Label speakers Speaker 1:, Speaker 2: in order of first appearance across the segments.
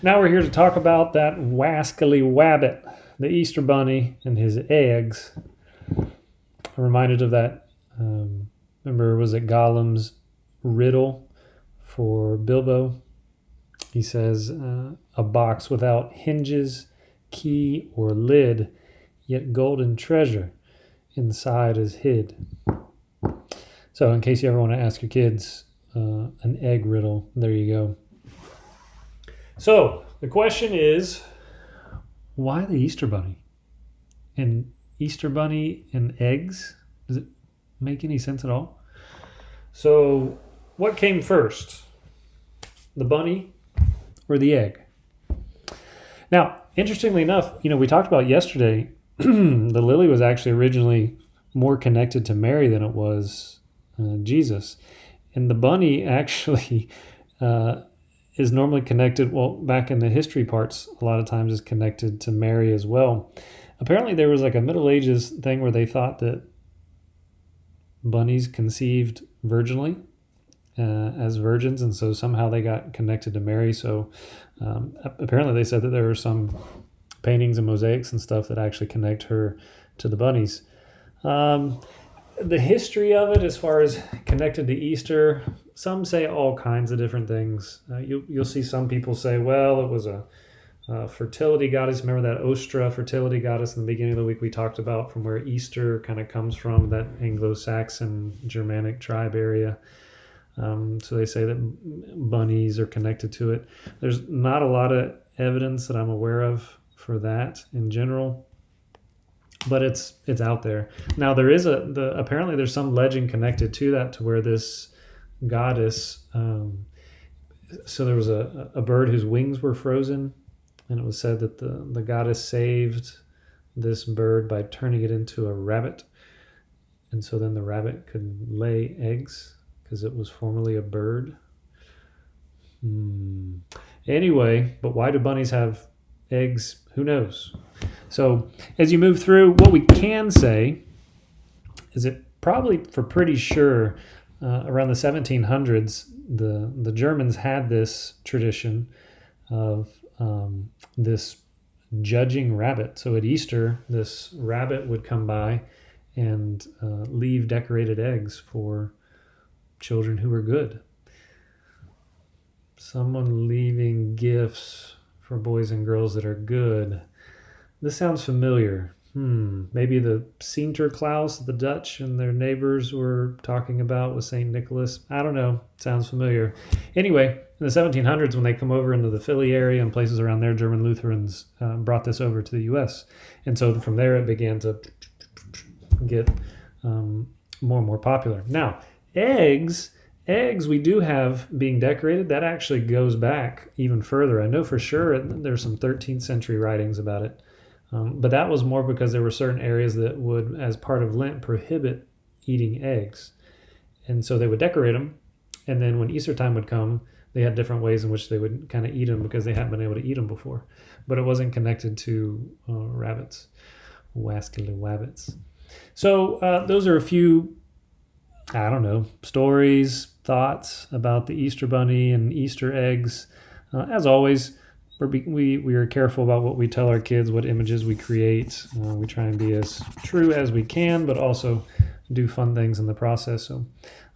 Speaker 1: Now we're here to talk about that wascally wabbit, the Easter Bunny and his eggs. I'm reminded of that. Remember, was it Gollum's riddle for Bilbo? He says, a box without hinges, key, or lid, yet golden treasure inside is hid. So in case you ever want to ask your kids an egg riddle, there you go. So the question is, why the Easter Bunny? And Easter Bunny and eggs? Does it make any sense at all? So what came first? The bunny or the egg? Now, interestingly enough, we talked about yesterday, the lily was actually originally more connected to Mary than it was Jesus. And the bunny actually is normally connected, back in the history parts, a lot of times is connected to Mary as well. Apparently there was like a Middle Ages thing where they thought that bunnies conceived virginally as virgins, and so somehow they got connected to Mary. So apparently they said that there were some paintings and mosaics and stuff that actually connect her to the bunnies. The history of it, as far as connected to Easter, some say all kinds of different things. You'll see some people say, well, it was a fertility goddess. Remember that Ostra fertility goddess in the beginning of the week we talked about, from where Easter kind of comes from, that Anglo-Saxon Germanic tribe area. So they say that bunnies are connected to it. There's not a lot of evidence that I'm aware of for that in general, but it's out there. Now there is apparently there's some legend connected to that, to where this goddess, so there was a bird whose wings were frozen, and it was said that the goddess saved this bird by turning it into a rabbit, and so then the rabbit could lay eggs because it was formerly a bird. Anyway, but why do bunnies have eggs? Who knows? So as you move through, what we can say is that probably for pretty sure around the 1700s, the Germans had this tradition of this judging rabbit. So at Easter, this rabbit would come by and leave decorated eggs for children who were good. Someone leaving gifts for boys and girls that are good. This sounds familiar. Maybe the Sinterklaas, the Dutch and their neighbors were talking about with St. Nicholas. I don't know. Sounds familiar. Anyway, in the 1700s, when they come over into the Philly area and places around there, German Lutherans brought this over to the U.S. And so from there, it began to get more and more popular. Now, eggs we do have being decorated. That actually goes back even further. I know for sure there's some 13th century writings about it. But that was more because there were certain areas that would, as part of Lent, prohibit eating eggs. And so they would decorate them. And then when Easter time would come, they had different ways in which they would kind of eat them because they hadn't been able to eat them before. But it wasn't connected to rabbits, wascally wabbits. So those are a few, stories, thoughts about the Easter Bunny and Easter eggs. As always, we are careful about what we tell our kids, what images we create. We try and be as true as we can, but also do fun things in the process. So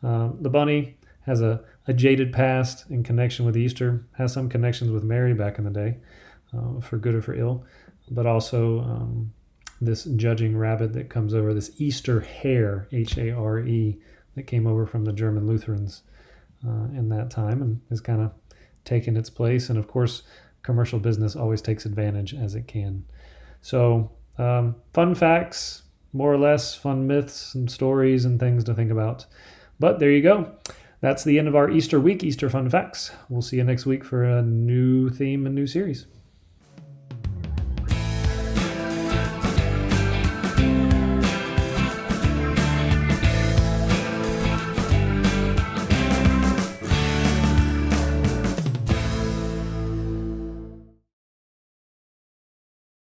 Speaker 1: the bunny has a jaded past in connection with Easter, has some connections with Mary back in the day, for good or for ill, but also this judging rabbit that comes over, this Easter hare, Hare, that came over from the German Lutherans in that time and has kind of taken its place. And of course, commercial business always takes advantage as it can. So fun facts, more or less, fun myths and stories and things to think about. But there you go. That's the end of our Easter week, Easter fun facts. We'll see you next week for a new theme and new series.